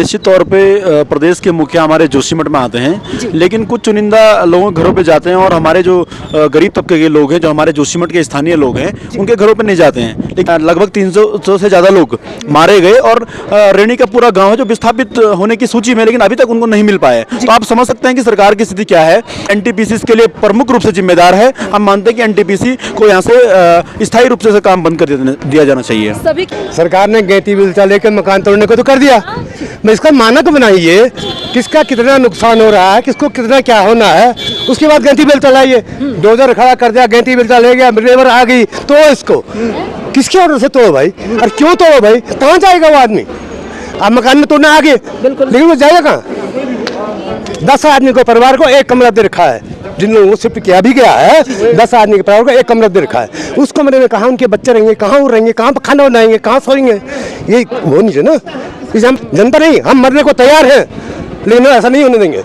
निश्चित तौर पे प्रदेश के मुखिया हमारे जोशीमठ में आते हैं, लेकिन कुछ चुनिंदा लोगों के घरों पे जाते हैं और हमारे जो गरीब तबके के लोग हैं, जो हमारे जोशीमठ के स्थानीय लोग हैं, उनके घरों पे नहीं जाते हैं। लेकिन लगभग 300 से ज़्यादा लोग मारे गए और रेणी का पूरा गांव है जो विस्थापित होने की सूची में, लेकिन अभी तक उनको नहीं मिल पाया। तो आप समझ सकते हैं कि सरकार की स्थिति क्या है। एनटीपीसी इसके लिए प्रमुख रूप से जिम्मेदार है। हम मानते हैं कि एनटीपीसी को यहाँ से स्थायी रूप से काम बंद कर दिया जाना चाहिए। सरकार ने गेटी बिलचा लेकर मकान तोड़ने को तो कर दिया, मैं इसका मानक बनाइए किसका कितना नुकसान हो रहा है, किसको कितना क्या होना है, उसके बाद गेंटी बिल चलाइए। डोजर खड़ा कर दिया, गेंटी बिल ले गया, लेबर आ गई तो इसको किसके ऑर्डर से तोड़ो भाई, और क्यों तोड़ो भाई, कहाँ जाएगा वो आदमी। अब मकान में तोड़ना आ गए, लेकिन वो जाएगा कहाँ। 10 आदमी को परिवार को एक कमरा दे रखा है, जिन लोगों को शिफ्ट किया भी गया है, 10 आदमी के परिवार को एक कमरा दे रखा है। उस कमरे में कहाँ उनके बच्चे रहेंगे, कहाँ वो रहेंगे, कहाँ खाना बनाएंगे, कहाँ सोएंगे, ये वो नहीं है ना। इसे हम जनता नहीं, हम मरने को तैयार हैं, लेकिन ऐसा नहीं होने देंगे।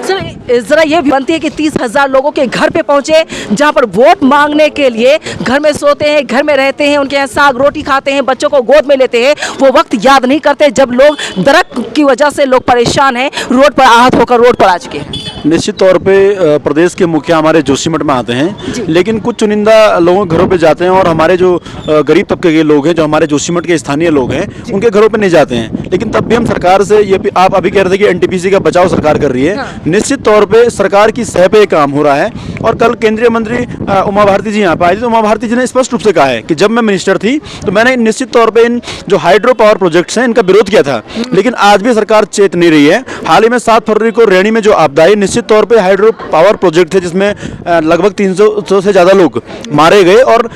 सर जरा ये भी बनती है कि 30,000 लोगों के घर पे पहुंचे, जहां पर वोट मांगने के लिए घर में सोते हैं, घर में रहते हैं, उनके यहाँ साग रोटी खाते हैं, बच्चों को गोद में लेते हैं। वो वक्त याद नहीं करते जब लोग दरक की वजह से लोग परेशान हैं, रोड पर आहत होकर रोड पर आ चुके हैं। निश्चित तौर पे प्रदेश के मुखिया हमारे जोशीमठ में आते हैं, लेकिन कुछ चुनिंदा लोगों के घरों पे जाते हैं और हमारे जो गरीब तबके के लोग हैं, जो हमारे जोशीमठ के स्थानीय लोग हैं, उनके घरों पे नहीं जाते हैं। लेकिन तब भी हम सरकार से ये आप अभी कह रहे थे कि एनटीपीसी का बचाव सरकार कर रही है। हाँ। निश्चित तौर पे सरकार की सह पे काम हो रहा है। और कल केंद्रीय मंत्री उमा भारती जी यहाँ पे आई थी, तो उमा भारती जी ने स्पष्ट रूप से कहा है कि जब मैं मिनिस्टर थी तो मैंने निश्चित तौर पे इन जो हाइड्रो पावर प्रोजेक्ट्स हैं इनका विरोध किया था, लेकिन आज भी सरकार चेत नहीं रही है। हाल ही में 7 फरवरी को रेणी में जो आपदा आई, निश्चित तौर पे हाइड्रो पावर प्रोजेक्ट थे जिसमें लगभग 300 से ज़्यादा लोग मारे गए और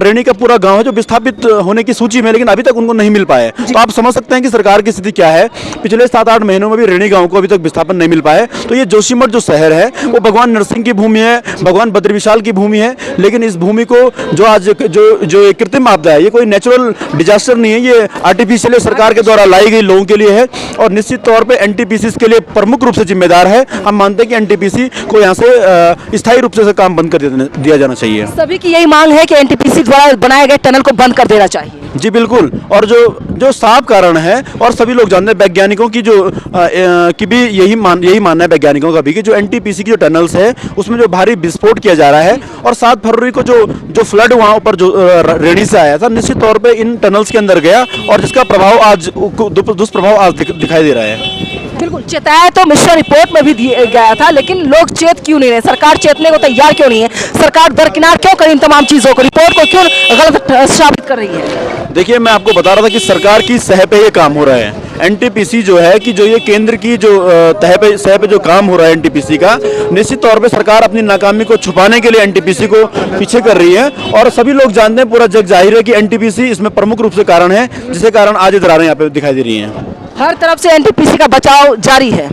रेणी का पूरा गाँव है जो विस्थापित होने की सूची में, लेकिन अभी तक उनको नहीं मिल पाया। तो आप समझ सकते हैं कि सरकार की स्थिति क्या है। पिछले 7-8 महीनों में भी रेणी गाँव को अभी तक विस्थापन नहीं मिल पाया। तो ये जोशीमठ जो शहर है वो भगवान नरसिंह की भूमि है, भगवान बद्री विशाल की भूमि है, लेकिन इस भूमि को जो आज जो एक कृत्रिम आपदा है, ये कोई नेचुरल डिजास्टर नहीं है, ये आर्टिफिशियल सरकार के द्वारा लाई गई लोगों के लिए है। और निश्चित तौर पे एनटीपीसी इसके लिए प्रमुख रूप से जिम्मेदार है। हम मानते हैं कि एनटीपीसी को यहाँ से स्थायी रूप से काम बंद कर दिया जाना चाहिए। सभी की यही मांग है कि एनटीपीसी द्वारा बनाए गए टनल को बंद कर देना चाहिए। जी बिल्कुल। और जो साफ कारण है और सभी लोग जानते हैं, वैज्ञानिकों की की भी यही मानना है वैज्ञानिकों का भी, कि जो एनटीपीसी की जो टनल्स है उसमें जो भारी विस्फोट किया जा रहा है और 7 फरवरी को जो फ्लड वहाँ ऊपर जो रेणी से आया था, निश्चित तौर पे इन टनल्स के अंदर गया और जिसका प्रभाव आज दुष्प्रभाव आज दिखाई दे रहा है। बिल्कुल, चेताया तो मिश्रा रिपोर्ट में भी दिया गया था, लेकिन लोग चेत क्यों नहीं रहे, सरकार चेतने को तैयार क्यों नहीं है, सरकार दरकिनार क्यों कर इन तमाम चीजों को, रिपोर्ट को क्यों गलत साबित कर रही है। देखिए, मैं आपको बता रहा था कि सरकार की सह पे ये काम हो रहा है। एनटीपीसी जो है कि जो ये केंद्र की जो सह पे जो काम हो रहा है एनटीपीसी का, निश्चित तौर पे सरकार अपनी नाकामी को छुपाने के लिए एनटीपीसी को पीछे कर रही है। और सभी लोग जानते हैं, पूरा जग जाहिर है कि एनटीपीसी इसमें प्रमुख रूप से कारण है, जिसके कारण आज ये दरारें यहाँ पे दिखाई दे रही हैं। हर तरफ से एनटीपीसी का बचाव जारी है।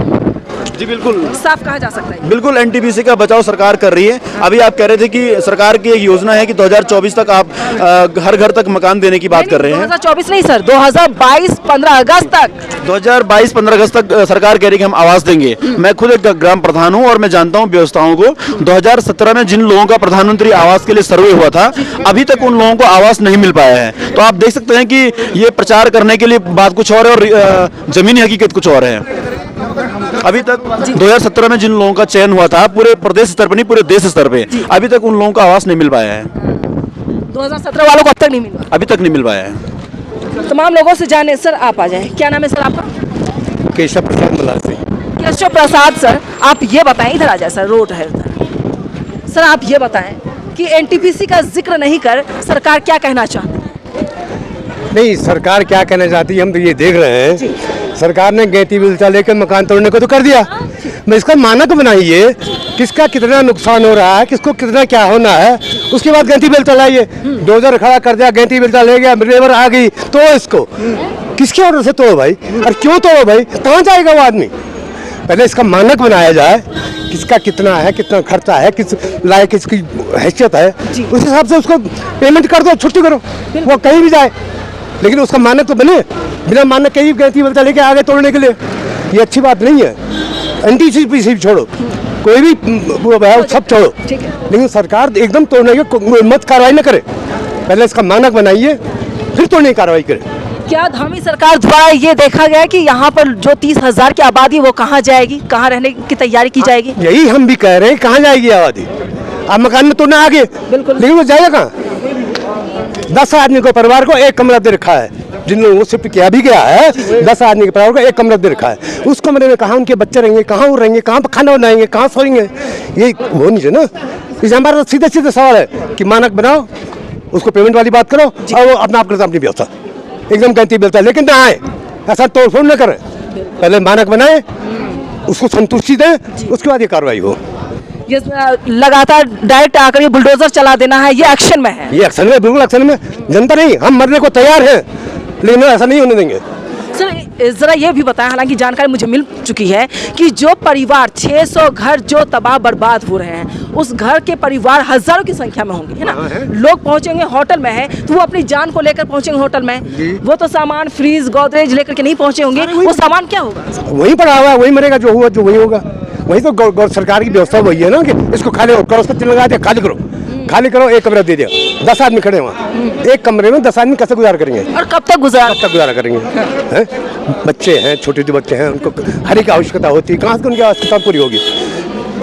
जी बिल्कुल, साफ कहा जा सकता है। बिल्कुल एनटीपीसी का बचाव सरकार कर रही है। अभी आप कह रहे थे कि सरकार की एक योजना है कि 2024 तक आप हर घर तक मकान देने की बात कर रहे हैं। 2024 नहीं सर, 2022-15 अगस्त तक। 2022-15 अगस्त तक सरकार कह रही है कि हम आवास देंगे। मैं खुद एक ग्राम प्रधान हूं और मैं जानता हूं व्यवस्थाओं को। 2017 में जिन लोगों का प्रधानमंत्री आवास के लिए सर्वे हुआ था, अभी तक उन लोगों को आवास नहीं मिल पाया है। तो आप देख सकते हैं कि ये प्रचार करने के लिए बात कुछ और है और जमीनी हकीकत कुछ और है। अभी तक 2017 में जिन लोगों का चयन हुआ था, पूरे प्रदेश स्तर पर नहीं, पूरे देश स्तर पे, अभी तक उन लोगों का आवास नहीं मिल पाया है। 2017 वालों को अब तक नहीं मिला, अभी तक नहीं मिल पाया है। तमाम लोगों से जाने। सर आप आ जाएं, क्या नाम है सर आपका? केशव प्रसाद मलासी। केशव प्रसाद सर, आप ये बताएं, इधर आ जाए सर, रोड है उधर। सर आप ये बताएं कि एनटीपीसी का जिक्र नहीं कर सरकार क्या कहना चाहती है? नहीं, सरकार क्या कहना चाहती है हम तो ये देख रहे हैं। सरकार ने गेटी बिलचा लेकर मकान तोड़ने को तो कर दिया, मैं इसका मानक बनाइए किसका कितना नुकसान हो रहा है, किसको कितना क्या होना है, उसके बाद गेटी बिलचा लाइए। डोजर खड़ा कर दिया, गेटी बिलचा ले गया, लेबर आ गई तो इसको किसके ऑर्डर से तोड़ो भाई, और क्यों तोड़ो भाई, कहाँ जाएगा वो आदमी। पहले इसका मानक बनाया जाए, किसका कितना है, कितना खर्चा है, किस लायक किसकी हैसियत है, उस हिसाब से उसको पेमेंट कर दो, छुट्टी करो, वो कहीं भी जाए, लेकिन उसका मानक तो बने। बिना मानक कहीं गलती बलता लेके आगे तोड़ने के लिए, ये अच्छी बात नहीं है। एनटीपीसी छोड़ो, कोई भी सब छोड़ो, लेकिन सरकार एकदम तोड़ने की मत कार्रवाई न करे। पहले इसका मानक बनाइए, फिर तोड़ने की कार्रवाई करे। क्या धामी सरकार द्वारा ये देखा गया कि यहाँ पर जो 30,000 की आबादी वो कहाँ जाएगी, कहाँ रहने की तैयारी की जाएगी? यही हम भी कह रहे हैं, कहाँ जाएगी आबादी? अब मकान में तो ना आगे, बिल्कुल। लेकिन वो जाएगा कहाँ? 10 आदमी को परिवार को एक कमरा दे रखा है, जिन लोगों को शिफ्ट किया भी गया है, 10 आदमी के परिवार को एक कमरा दे रखा है। उस कमरे में कहाँ उनके बच्चे रहेंगे, कहाँ वो रहेंगे, कहाँ पर खाना बनाएंगे, कहाँ सोएंगे? ये वो नहीं है ना। इसे हमारा सीधा सीधा सवाल है कि मानक बनाओ, उसको पेमेंट वाली बात करो और वो अपना आप करता अपनी व्यवस्था एकदम गंती बेलता है, लेकिन ना आए ऐसा तोड़फोड़ न करें। पहले मानक बनाए, उसको संतुष्टि दें, उसके बाद ये कार्रवाई हो। ये लगातार डायरेक्ट आकर ये बुलडोजर चला देना है, ये एक्शन में है। ये एक्शन में, बिल्कुल एक्शन में। जनता नहीं, हम मरने को तैयार हैं, लेकिन ऐसा नहीं होने देंगे। सर जरा ये भी बताएं, हालांकि जानकारी मुझे मिल चुकी है कि जो परिवार 600 घर जो तबाह बर्बाद हो रहे हैं, उस घर के परिवार हजारों की संख्या में होंगे, है ना? लोग पहुंचेंगे होटल में है तो वो अपनी जान को लेकर पहुंचेंगे होटल में। वो तो सामान फ्रीज गोदरेज लेकर के नहीं पहुंचे होंगे, वो सामान क्या होगा? वही पड़ा हुआ है, वही मरेगा, जो हुआ जो वही होगा। वही तो गौ सरकार की व्यवस्था वही है ना कि इसको खाली करो, उसको चिन्ह लगा दिया, खाली करो, एक कमरा दे दिया, 10 आदमी खड़े वहाँ, एक कमरे में 10 आदमी कैसे गुजारा करेंगे? और कब तक गुजारा करेंगे? हैं? बच्चे हैं, छोटे छोटे बच्चे हैं, उनको हर एक आवश्यकता होती है, कहाँ से उनकी आवश्यकता पूरी होगी?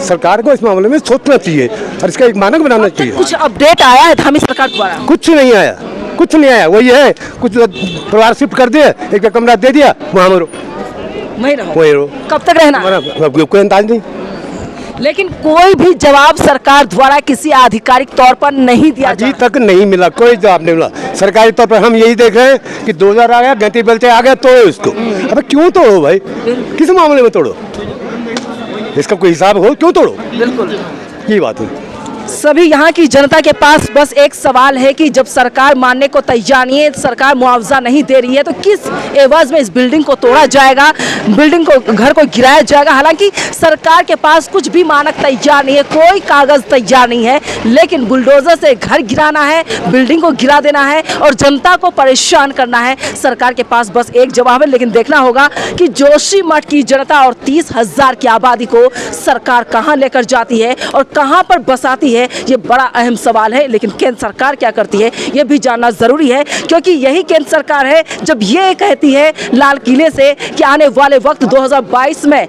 सरकार को इस मामले में सोचना चाहिए और इसका एक मानक बनाना चाहिए। कुछ अपडेट आया है धामी सरकार द्वारा? कुछ नहीं आया, कुछ नहीं आया। वही है, कुछ परिवार शिफ्ट कर दिया, एक कमरा दे दिया, वहाँ मरो, वहीं रहो। वही रहो। कब तक रहना? कोई अंदाज नहीं। लेकिन कोई भी जवाब सरकार द्वारा किसी आधिकारिक तौर पर नहीं दिया अभी तक नहीं मिला, कोई जवाब नहीं मिला सरकारी तौर पर। हम यही देख रहे हैं कि 2000 आ गया, गैंती बेलते आ गया, तोड़ो इसको। अबे क्यों तोड़ो भाई? किस मामले में तोड़ो? इसका कोई हिसाब हो, क्यों तोड़ो? बिल्कुल यही बात है। सभी यहाँ की जनता के पास बस एक सवाल है कि जब सरकार मानने को तैयार नहीं है, सरकार मुआवजा नहीं दे रही है, तो किस एवज में इस बिल्डिंग को तोड़ा जाएगा, बिल्डिंग को, घर को गिराया जाएगा? हालांकि सरकार के पास कुछ भी मानक तैयार नहीं है, कोई कागज तैयार नहीं है, लेकिन बुलडोजर से घर गिराना है, बिल्डिंग को गिरा देना है और जनता को परेशान करना है। सरकार के पास बस एक जवाब है, लेकिन देखना होगा कि जोशीमठ की जनता और 30,000 की आबादी को सरकार कहाँ लेकर जाती है और कहाँ पर बसाती है, ये बड़ा अहम सवाल है। लेकिन केंद्र सरकार क्या करती है ये भी जानना जरूरी है, क्योंकि यही केंद्र सरकार है जब ये कहती है लाल किले से कि आने वाले वक्त 2022 में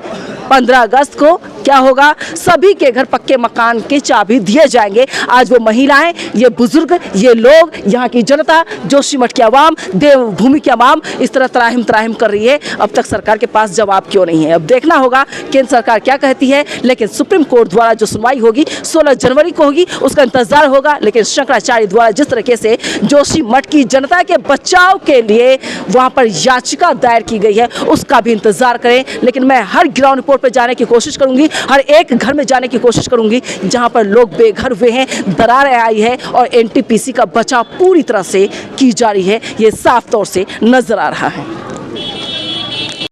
15 अगस्त को क्या होगा, सभी के घर पक्के मकान के चाबी दिए जाएंगे। आज वो महिलाएं, ये बुजुर्ग, ये लोग, यहाँ की जनता, जोशीमठ की आवाम, देवभूमि की आवाम इस तरह त्राहिम कर रही है। अब तक सरकार के पास जवाब क्यों नहीं है? अब देखना होगा केंद्र सरकार क्या कहती है। लेकिन सुप्रीम कोर्ट द्वारा जो सुनवाई होगी 16 जनवरी को होगी, उसका इंतजार होगा। लेकिन शंकराचार्य द्वारा जिस तरीके से जोशीमठ की जनता के बचाव के लिए वहाँ पर याचिका दायर की गई है, उसका भी इंतजार करें। लेकिन मैं हर ग्राउंड रिपोर्ट पर जाने की कोशिश करूंगी, हर एक घर में जाने की कोशिश करूंगी जहां पर लोग बेघर हुए हैं, दरारें आई है और एनटीपीसी का बचाव पूरी तरह से की जा रही है। ये साफ तौर से नजर आ रहा है।